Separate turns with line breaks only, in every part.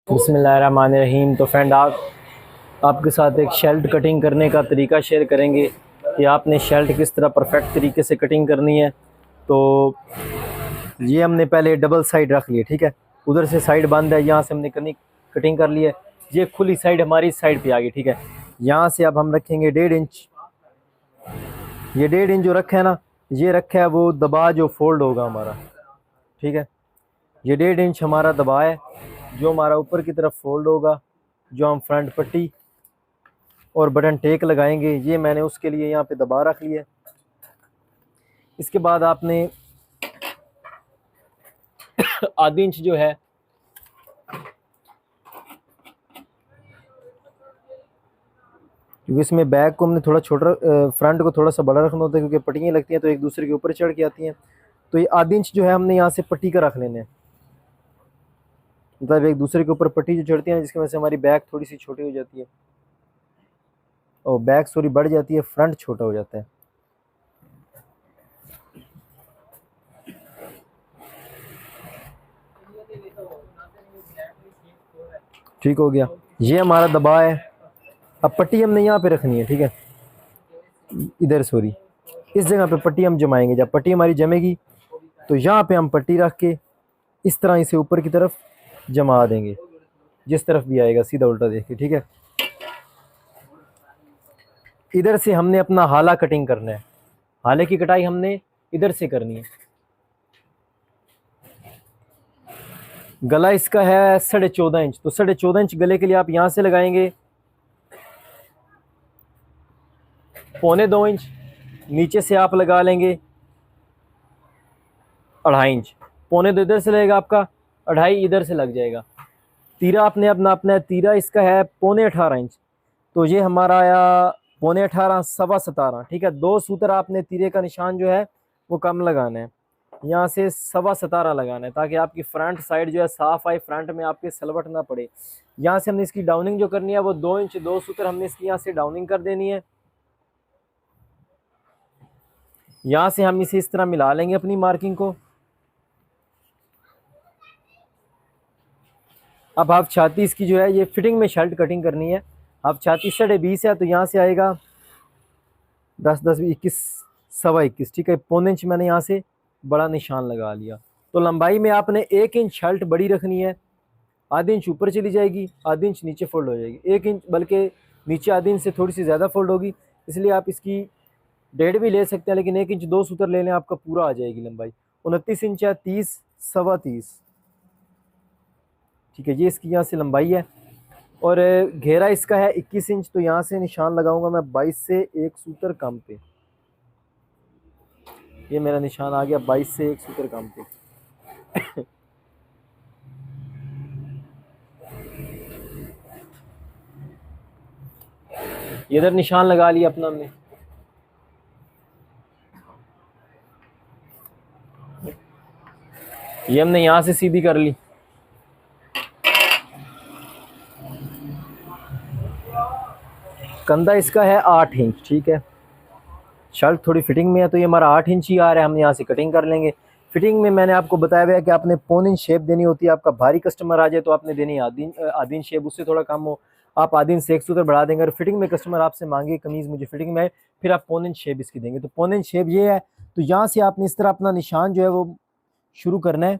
बिस्मिल्लाहिर्रहमानिर्रहीम। तो फ्रेंड आपके साथ एक शर्ट कटिंग करने का तरीका शेयर करेंगे कि आपने शर्ट किस तरह परफेक्ट तरीके से कटिंग करनी है। तो ये हमने पहले डबल साइड रख लिए, ठीक है। उधर से साइड बंद है, यहाँ से हमने कटिंग कर ली है। ये खुली साइड हमारी इस साइड पे आ गई, ठीक है। यहाँ से अब हम रखेंगे 1.5 इंच। ये 1.5 इंच जो रखा है ना, ये रखा है वो दबा जो फोल्ड होगा हमारा, ठीक है। ये 1.5 इंच हमारा दबा है जो हमारा ऊपर की तरफ फोल्ड होगा, जो हम फ्रंट पट्टी और बटन टेक लगाएंगे। ये मैंने उसके लिए यहाँ पे दबा रख लिया है। इसके बाद आपने आधी इंच जो है क्योंकि इसमें बैक को हमने थोड़ा छोटा, फ्रंट को थोड़ा सा बड़ा रखना होता है क्योंकि पट्टियाँ लगती हैं तो एक दूसरे के ऊपर चढ़ के आती हैं। तो ये आधी इंच जो है हमने यहाँ से पट्टी का रख लेना है, मतलब एक दूसरे के ऊपर पट्टी जो चढ़ती है जिसकी वजह से हमारी बैक थोड़ी सी छोटी हो जाती है और बैक सॉरी बढ़ जाती है, फ्रंट छोटा हो जाता है। ठीक हो गया, ये हमारा दबा है। अब पट्टी हमने यहाँ पे रखनी है, ठीक है। इधर सॉरी इस जगह पे पट्टी हम जमाएंगे। जब पट्टी हमारी जमेगी तो यहाँ पे हम पट्टी रख के इस तरह इसे ऊपर की तरफ जमा देंगे, जिस तरफ भी आएगा सीधा उल्टा देख के, ठीक है। इधर से हमने अपना हाला कटिंग करना है। हाले की कटाई हमने इधर से करनी है। गला इसका है 14.5 इंच, तो 14.5 इंच गले के लिए आप यहाँ से लगाएंगे। 1.25 इंच नीचे से आप लगा लेंगे। 2.5 इंच, 1.25 इधर से लगेगा आपका, 2.5 इधर से लग जाएगा। तीरा आपने अब नापना है। तीरा इसका है 18.25 इंच, तो ये हमारा आया 18.25, 17.25, ठीक है। 2 सूत्र आपने तीरे का निशान जो है वो कम लगाना है, यहाँ से 17.25 लगाना है ताकि आपकी फ्रंट साइड जो है साफ आए, फ्रंट में आपके सलवट ना पड़े। यहाँ से हमने इसकी डाउनिंग जो करनी है वो 2 इंच, 2 सूत्र हमने इसकी यहाँ से डाउनिंग कर देनी है। यहाँ से हम इसे इस तरह मिला लेंगे अपनी मार्किंग को। अब हाफ छाती इसकी जो है ये फिटिंग में शर्ट कटिंग करनी है। हाफ छाती 20.5 है तो यहाँ से आएगा 10, 10, 21, 21.25, ठीक है। 1.25 इंच मैंने यहाँ से बड़ा निशान लगा लिया। तो लंबाई में आपने 1 इंच शर्ट बड़ी रखनी है, आधी इंच ऊपर चली जाएगी, आधी इंच नीचे फोल्ड हो जाएगी। 1 इंच बल्कि नीचे आधी इंच से थोड़ी सी ज़्यादा फोल्ड होगी, इसलिए आप इसकी 1.5 भी ले सकते हैं, लेकिन 1 इंच 2 सूत्र ले लें आपका पूरा आ जाएगी लंबाई। 29 इंच है, 30, 30.25, ठीक है। ये इसकी यहाँ से लंबाई है और घेरा इसका है 21 इंच, तो यहाँ से निशान लगाऊंगा मैं 22 से 1 सूत्र कम पे। ये मेरा निशान आ गया 22 से 1 सूत्र कम पे। इधर निशान लगा लिया अपना हमने। ये हमने यहाँ से सीधी कर ली। कंधा इसका है 8 इंच, ठीक है। शर्ट थोड़ी फिटिंग में है तो ये हमारा 8 इंच ही आ रहा है। हम यहाँ से कटिंग कर लेंगे। फिटिंग में मैंने आपको बताया हुआ है कि आपने 1.25 इंच शेप देनी होती है। आपका भारी कस्टमर आ जाए तो आपने देनी आधी इंच शेप, उससे थोड़ा कम हो आप आधी इंच से 1 सूत्र बढ़ा देंगे। और फिटिंग में कस्टमर आपसे मांगे कमीज़ मुझे फिटिंग में है, फिर आप 1.25 इंच शेप इसकी देंगे। तो 1.25 इंच शेप ये है, तो यहाँ से आपने इस तरह अपना निशान जो है वो शुरू करना है।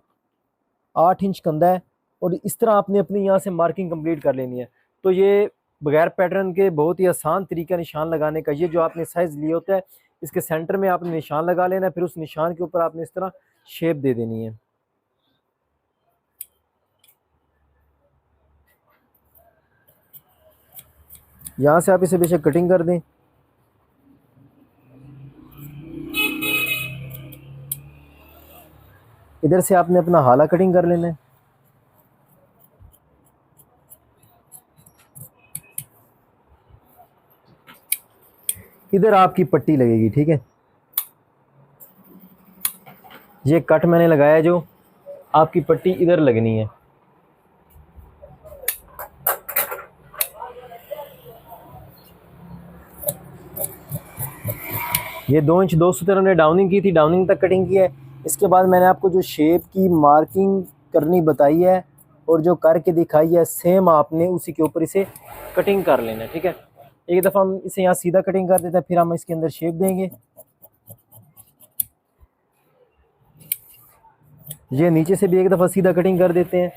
8 इंच कंधा है और इस तरह आपने अपनी यहाँ से मार्किंग कंप्लीट कर लेनी है। तो ये बगैर पैटर्न के बहुत ही आसान तरीका निशान लगाने का। ये जो आपने साइज़ लिया होता है इसके सेंटर में आपने निशान लगा लेना है, फिर उस निशान के ऊपर आपने इस तरह शेप दे देनी है। यहाँ से आप इसे बेशक कटिंग कर दें। इधर से आपने अपना हाला कटिंग कर लेना है। इधर आपकी पट्टी लगेगी, ठीक है। ये कट मैंने लगाया, जो आपकी पट्टी इधर लगनी है। ये 2 इंच 2 सूत्र हमने डाउनिंग की थी, डाउनिंग तक कटिंग की है। इसके बाद मैंने आपको जो शेप की मार्किंग करनी बताई है और जो करके दिखाई है सेम आपने उसी के ऊपर इसे कटिंग कर लेना है। ठीक है, एक दफ़ा हम इसे यहाँ सीधा कटिंग कर देते हैं, फिर हम इसके अंदर शेप देंगे। ये नीचे से भी एक दफ़ा सीधा कटिंग कर देते हैं।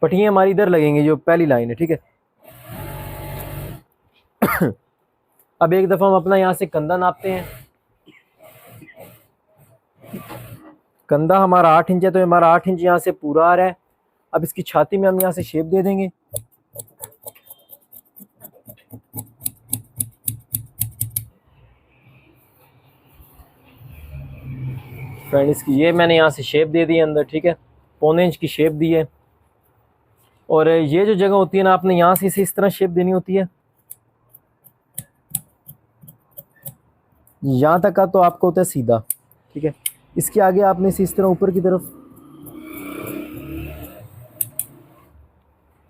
पट्टियाँ हमारी इधर लगेंगी, जो पहली लाइन है। ठीक है, अब एक दफ़ा हम अपना यहाँ से कंधा नापते हैं। कंधा हमारा 8 इंच है, तो हमारा 8 इंच यहाँ से पूरा आ रहा है। अब इसकी छाती में हम यहाँ से शेप दे देंगे। फ्रेंड इसकी ये मैंने यहाँ से शेप दे दी है अंदर। ठीक है, पौने इंच की शेप दी है। और ये जो जगह होती है ना, आपने यहाँ से इसे इस तरह शेप देनी होती है। यहाँ तक का तो आपको होता है सीधा। ठीक है, इसके आगे आपने इसे इस तरह ऊपर की तरफ,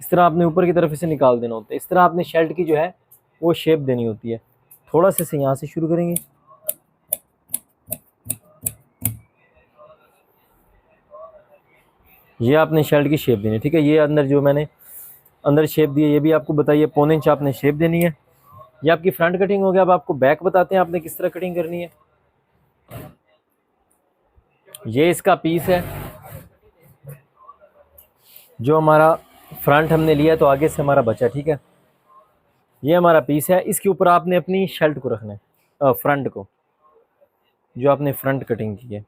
इस तरह आपने ऊपर की तरफ इसे निकाल देना होता है। इस तरह आपने शर्ट की जो है वो शेप देनी होती है। थोड़ा सा से यहाँ से शुरू करेंगे। ये आपने शर्ट की शेप देनी है। ठीक है, ये अंदर जो मैंने अंदर शेप दी है ये भी आपको बताइए, पौने इंच आपने शेप देनी है। ये आपकी फ्रंट कटिंग हो गया। अब आपको बैक बताते हैं आपने किस तरह कटिंग करनी है। ये इसका पीस है जो हमारा फ्रंट हमने लिया तो आगे से हमारा बचा। ठीक है, ये हमारा पीस है। इसके ऊपर आपने अपनी शर्ट को रखना है, फ्रंट को, जो आपने फ्रंट कटिंग की है।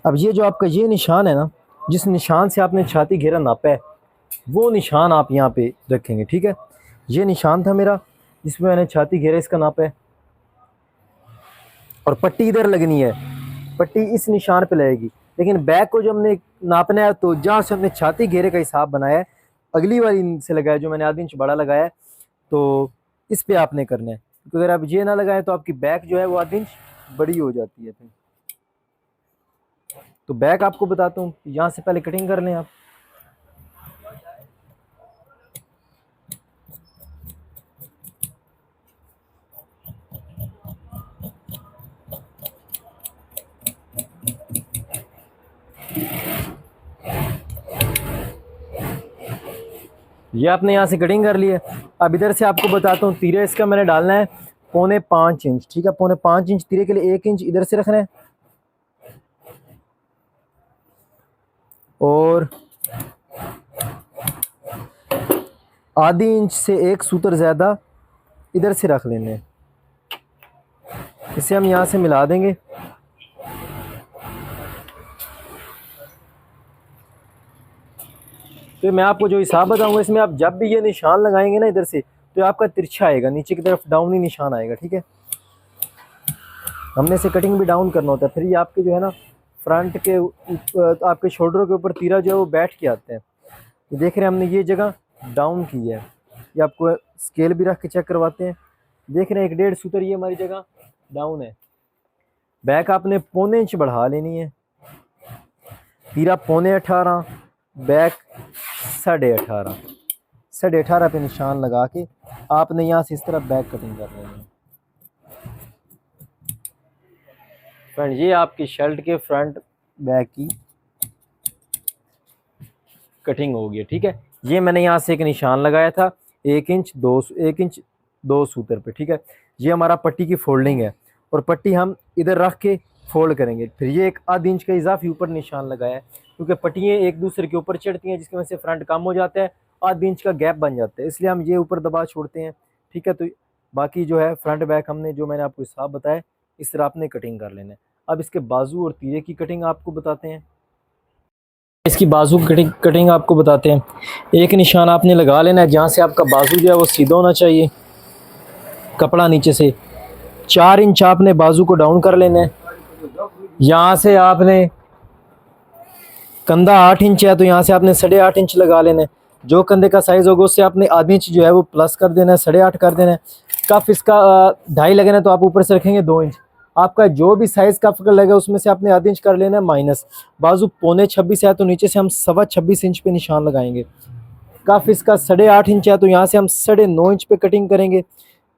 अब ये जो आपका ये निशान है ना, जिस निशान से आपने छाती घेरा नापा है, वो निशान आप यहाँ पे रखेंगे। ठीक है, ये निशान था मेरा जिसमें मैंने छाती घेरा इसका नापा है। और पट्टी इधर लगनी है, पट्टी इस निशान पे लगेगी। लेकिन बैक को जो हमने नापना है, तो जहाँ से हमने छाती घेरे का हिसाब बनाया है, अगली वाली से लगाया जो मैंने आधी इंच बड़ा लगाया है, तो इस पे आपने करना है। क्योंकि अगर आप ये ना लगाएं तो आपकी बैक जो है वो आधी इंच बड़ी हो जाती है। फिर तो बैक आपको बताता हूँ, यहाँ से पहले कटिंग कर लें आप। ये आपने यहाँ से कटिंग कर ली है। अब इधर से आपको बताता हूँ, तीरा इसका मैंने डालना है 4.5 इंच। ठीक है, 4.5 इंच तीरे के लिए 1 इंच इधर से रखना है और आधी इंच से 1 सूतर ज़्यादा इधर से रख लेने हैं। इसे हम यहाँ से मिला देंगे। तो मैं आपको जो हिसाब बताऊंगा, इसमें आप जब भी ये निशान लगाएंगे ना इधर से, तो आपका तिरछा आएगा, नीचे की तरफ डाउन ही निशान आएगा। ठीक है, हमने इसे कटिंग भी डाउन करना होता है। फिर ये आपके जो है ना फ्रंट के आपके शोल्डरों के ऊपर तीरा जो है वो बैठ के आते हैं। ये देख रहे हैं हमने ये जगह डाउन की है। ये आपको स्केल भी रख के चेक करवाते हैं। देख रहे हैं 1.5 सूतर ये हमारी जगह डाउन है। बैक आपने 0.25 इंच बढ़ा लेनी है। तीरा 18.5, बैक 18.5, 18.5 पे निशान लगा के आपने यहाँ से इस तरह बैक कटिंग कर लेनी है। फ्रेंड ये आपकी शर्ट के फ्रंट बैक की कटिंग हो गई। ठीक है, ये मैंने यहाँ से एक निशान लगाया था 1 इंच 2 सूतर पे। ठीक है, ये हमारा पट्टी की फोल्डिंग है और पट्टी हम इधर रख के फोल्ड करेंगे। फिर ये एक आध इंच का इजाफी ऊपर निशान लगाया है, क्योंकि पट्टियाँ एक दूसरे के ऊपर चढ़ती हैं, जिसकी वजह से फ्रंट कम हो जाता है, आध इंच का गैप बन जाता है, इसलिए हम ये ऊपर दबा छोड़ते हैं। ठीक है, तो बाकी जो है फ्रंट बैक हमने जो मैंने आपको हिसाब बताया इस तरह आपने कटिंग कर लेना है। अब इसके बाजू और तीरे की कटिंग आपको बताते हैं। इसकी बाजू कटिंग आपको बताते हैं। एक निशान आपने लगा लेना है जहाँ से आपका बाजू जो है वो सीधा होना चाहिए, कपड़ा नीचे से 4 इंच आपने बाजू को डाउन कर लेना है। यहाँ से आपने कंधा 8 इंच है तो यहाँ से आपने 8.5 इंच लगा लेना है। जो कंधे का साइज़ होगा उससे आपने आधी इंच जो है वो प्लस कर देना है, 8.5 कर देना है। कफ इसका 2.5 लगना है तो आप ऊपर से रखेंगे 2 इंच। आपका जो भी साइज़ का पकड़ लगे उसमें से आपने आधा इंच कर लेना है माइनस। बाजू पौने 26 है तो नीचे से हम 26.25 इंच पे निशान लगाएंगे। कफ इसका 8.5 इंच है तो यहाँ से हम 9.5 इंच पे कटिंग करेंगे।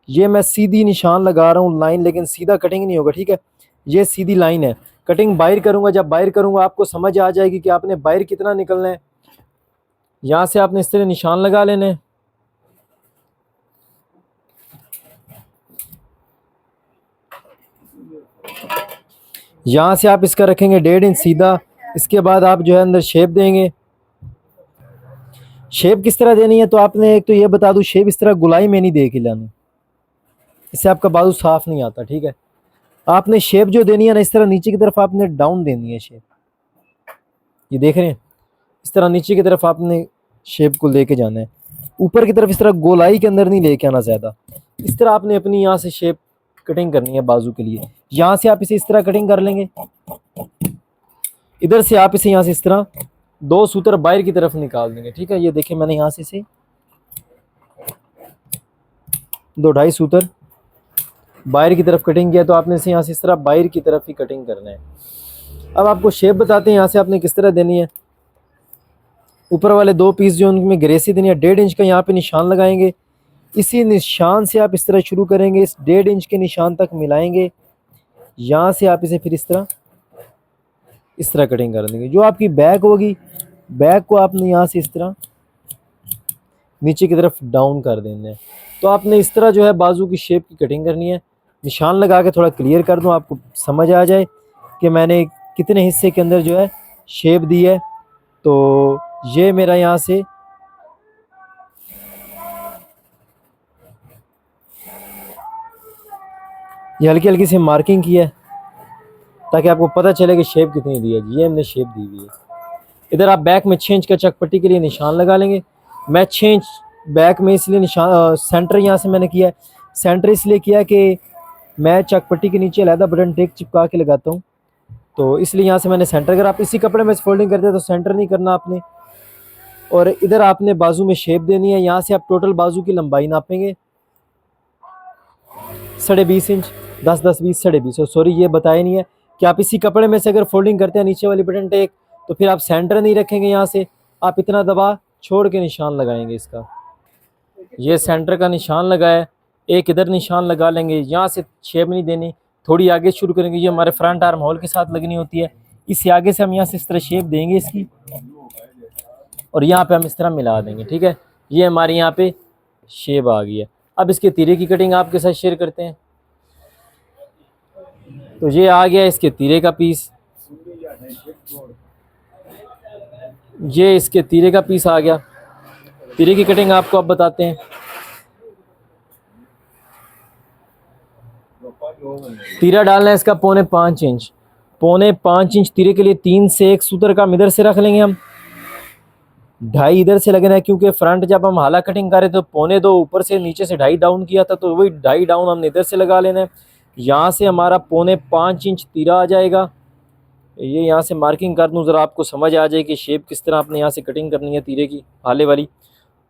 ये मैं सीधी निशान लगा रहा हूँ लाइन, लेकिन सीधा कटिंग नहीं होगा, ठीक है। ये सीधी लाइन है। कटिंग बाहर करूँगा, जब बाहर करूँगा आपको समझ आ जाएगी कि आपने बाहर कितना निकलना है। यहाँ से आपने इस तरह निशान लगा लेने हैं। यहाँ से आप इसका रखेंगे 1.5 इंच सीधा। इसके बाद आप जो है अंदर शेप देंगे। शेप किस तरह देनी है तो आपने एक तो ये बता दूं, शेप इस तरह गुलाई में नहीं दे के लानी, इससे आपका बाजू साफ नहीं आता, ठीक है। आपने शेप जो देनी है ना, इस तरह नीचे की तरफ आपने डाउन देनी है शेप। ये देख रहे हैं, इस तरह नीचे की तरफ आपने शेप को लेके जाना है। ऊपर की तरफ इस तरह गोलाई के अंदर नहीं लेके आना ज़्यादा। इस तरह आपने अपनी यहाँ से शेप कटिंग करनी है बाजू के लिए। यहाँ से आप इसे इस तरह कटिंग कर लेंगे। इधर से आप इसे यहाँ से इस तरह 2 सूत्र बाहर की तरफ निकाल देंगे, ठीक है। ये देखिए मैंने यहाँ से इसे 2-2.5 सूत्र बाहर की तरफ कटिंग किया, तो आपने इसे यहाँ से इस तरह बाहर की तरफ ही कटिंग करना है। अब आपको शेप बताते हैं यहाँ से आपने किस तरह देनी है। ऊपर वाले 2 पीस जो उनमें ग्रेसी देनी है, 1.5 इंच का यहाँ पे निशान लगाएंगे। इसी निशान से आप इस तरह शुरू करेंगे, इस 1.5 इंच के निशान तक मिलाएंगे। यहाँ से आप इसे फिर इस तरह कटिंग कर देंगे। जो आपकी बैक होगी, बैक को आपने यहाँ से इस तरह नीचे की तरफ डाउन कर देना है। तो आपने इस तरह जो है बाजू की शेप की कटिंग करनी है। निशान लगा के थोड़ा क्लियर कर दूं, आपको समझ आ जाए कि मैंने कितने हिस्से के अंदर जो है शेप दी है। तो ये मेरा यहाँ से ये हल्की हल्की सी मार्किंग की है ताकि आपको पता चले कि शेप कितनी दी है। ये हमने शेप दी हुई है। इधर आप बैक में 6 इंच का चकपट्टी के लिए निशान लगा लेंगे। मैं 6 इंच बैक में इसलिए निशान सेंटर यहाँ से मैंने किया है। सेंटर इसलिए किया कि मैं चकपट्टी के नीचे अलहदा बटन टेक चिपका के लगाता हूँ, तो इसलिए यहाँ से मैंने सेंटर। अगर आप इसी कपड़े में फोल्डिंग करते हैं तो सेंटर नहीं करना आपने। और इधर आपने बाजू में शेप देनी है। यहाँ से आप टोटल बाजू की लंबाई नापेंगे 20.5 इंच, 10 10 20 20.5। सॉरी ये बताया नहीं है कि आप इसी कपड़े में से अगर फोल्डिंग करते हैं नीचे वाली बटन टेक, तो फिर आप सेंटर नहीं रखेंगे। यहाँ से आप इतना दबा छोड़ के निशान लगाएंगे इसका। ये सेंटर का निशान लगाया, एक इधर निशान लगा लेंगे। यहाँ से शेप नहीं देनी, थोड़ी आगे शुरू करेंगे। ये हमारे फ्रंट आर्म होल के साथ लगनी होती है। इससे आगे से हम यहाँ से इस तरह शेप देंगे इसकी, और यहाँ पे हम इस तरह मिला देंगे, ठीक है। ये हमारे यहाँ पे शेप आ गई है। अब इसके तीरे की कटिंग आपके साथ शेयर करते हैं। तो ये आ गया इसके तीरे का पीस, ये इसके तीरे का पीस आ गया। तीरे की कटिंग आपको अब बताते हैं। तीरा डालना है इसका 5.25 इंच। 5.25 इंच तीरे के लिए 3 से 1 सूत्र का इधर से रख लेंगे हम, 2.5 इधर से लगना है, क्योंकि फ्रंट जब हम हाला कटिंग कर रहे तो 2.25 ऊपर से नीचे से 2.5 डाउन किया था, तो वही 2.5 डाउन हमने इधर से लगा लेना है। यहाँ से हमारा 5.25 इंच तीरा आ जाएगा। ये यहाँ से मार्किंग कर दूँ ज़रा आपको समझ आ जाए कि शेप किस तरह आपने यहाँ से कटिंग करनी है तीरे की, हाला वाली।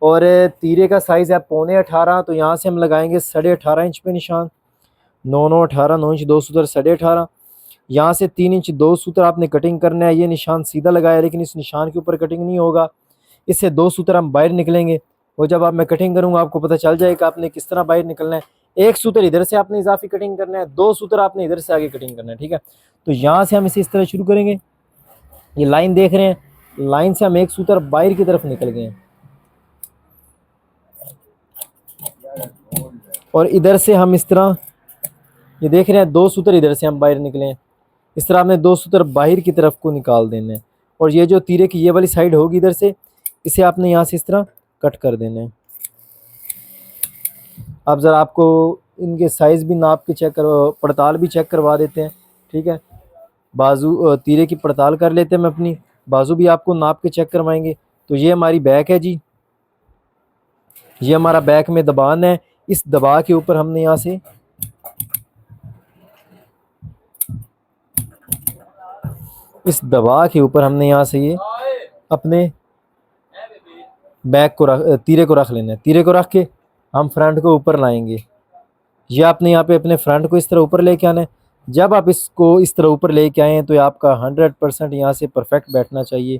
और तीरे का साइज़ है 18.5, तो यहाँ से हम लगाएंगे 18.5 इंच पे निशान। 9 9 18, 9 इंच 2 सूत्र 18.5। यहाँ से 3 इंच 2 सूत्र आपने कटिंग करना है। ये निशान सीधा लगाया, लेकिन इस निशान के ऊपर कटिंग नहीं होगा, इससे 2 सूत्र हम बाहर निकलेंगे। और जब आप मैं कटिंग करूँगा आपको पता चल जाएगा आपने किस तरह बाहर निकलना है। 1 सूत्र इधर से आपने इजाफी कटिंग करना है, 2 सूत्र आपने इधर से आगे कटिंग करना है, ठीक है। तो यहाँ से हम इसे इस तरह शुरू करेंगे। ये लाइन देख रहे हैं, लाइन से हम 1 सूत्र बाहर की तरफ निकल गए हैं, और इधर से हम इस तरह, ये देख रहे हैं 2 सूत्र इधर से हम बाहर निकले हैं। इस तरह हमने 2 सूत्र बाहर की तरफ को निकाल देने हैं। और ये जो तीरे की ये वाली साइड होगी इधर से, इसे आपने यहाँ से इस तरह कट कर देना है। अब ज़रा आपको इनके साइज़ भी नाप के चेक कर, पड़ताल भी चेक करवा देते हैं, ठीक है। बाजू तीरे की पड़ताल कर लेते हैं, हम अपनी बाजू भी आपको नाप के चेक करवाएंगे। तो ये हमारी बैक है जी, ये हमारा बैक में दबान है। इस दबा के ऊपर हमने यहाँ से यहाँ से ये अपने बैक को तीरे को रख लेना है। तीरे को रख के हम फ्रंट को ऊपर लाएंगे। ये आपने यहाँ पे अपने फ्रंट को इस तरह ऊपर लेके आना है। जब आप इसको इस तरह ऊपर लेके आएँ तो ये आपका 100% यहाँ से परफेक्ट बैठना चाहिए।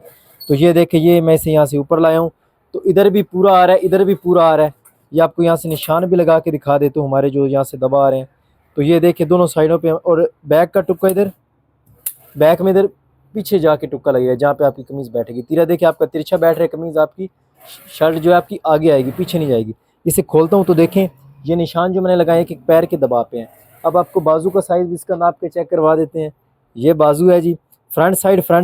तो ये देखिए, ये मैं इसे यहाँ से ऊपर लाया हूँ, तो इधर भी पूरा आ रहा है, इधर भी पूरा आ रहा है। ये आपको यहाँ से निशान भी लगा के दिखा देता हूँ हमारे जो यहाँ से दबा आ रहे हैं। तो ये देखिए दोनों साइडों पे, और बैक का टुक्का इधर, बैक में इधर पीछे जाके टुक्का लगेगा जहाँ पे आपकी कमीज़ बैठेगी। तीरा देखिए आपका तिरछा बैठ रहा है, कमीज़ आपकी, शर्ट जो है आपकी आगे आएगी, पीछे नहीं जाएगी। इसे खोलता हूँ तो देखें ये निशान जो मैंने लगाए कि पैर के दबाव पे हैं। अब आपको बाजू का साइज़ भी इसका नाप के चेक करवा देते हैं। ये बाजू है जी, फ्रंट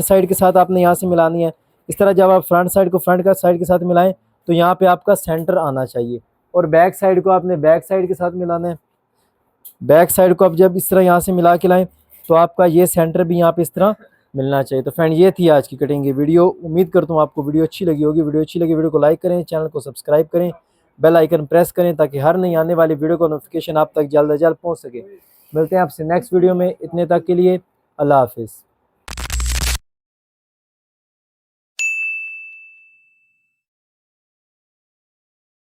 साइड के साथ आपने यहाँ से मिलानी है। इस तरह जब आप फ्रंट साइड को फ्रंट का साइड के साथ मिलाएं तो यहाँ पे आपका सेंटर आना चाहिए, और बैक साइड को आपने बैक साइड के साथ मिलाना है। बैक साइड को आप जब इस तरह यहाँ से मिला के लाएं तो आपका ये सेंटर भी यहाँ पे इस तरह मिलना चाहिए। तो फ्रेंड ये थी आज की कटिंग की वीडियो। उम्मीद करता हूँ आपको वीडियो अच्छी लगी होगी। वीडियो अच्छी लगी वीडियो को लाइक करें, चैनल को सब्सक्राइब करें, बेल आइकन प्रेस करें ताकि हर नई आने वाली वीडियो का नोटिफिकेशन आप तक जल्द से जल्द पहुँच सके। मिलते हैं आपसे नेक्स्ट वीडियो में, इतने तक के लिए अल्लाह हाफिज़।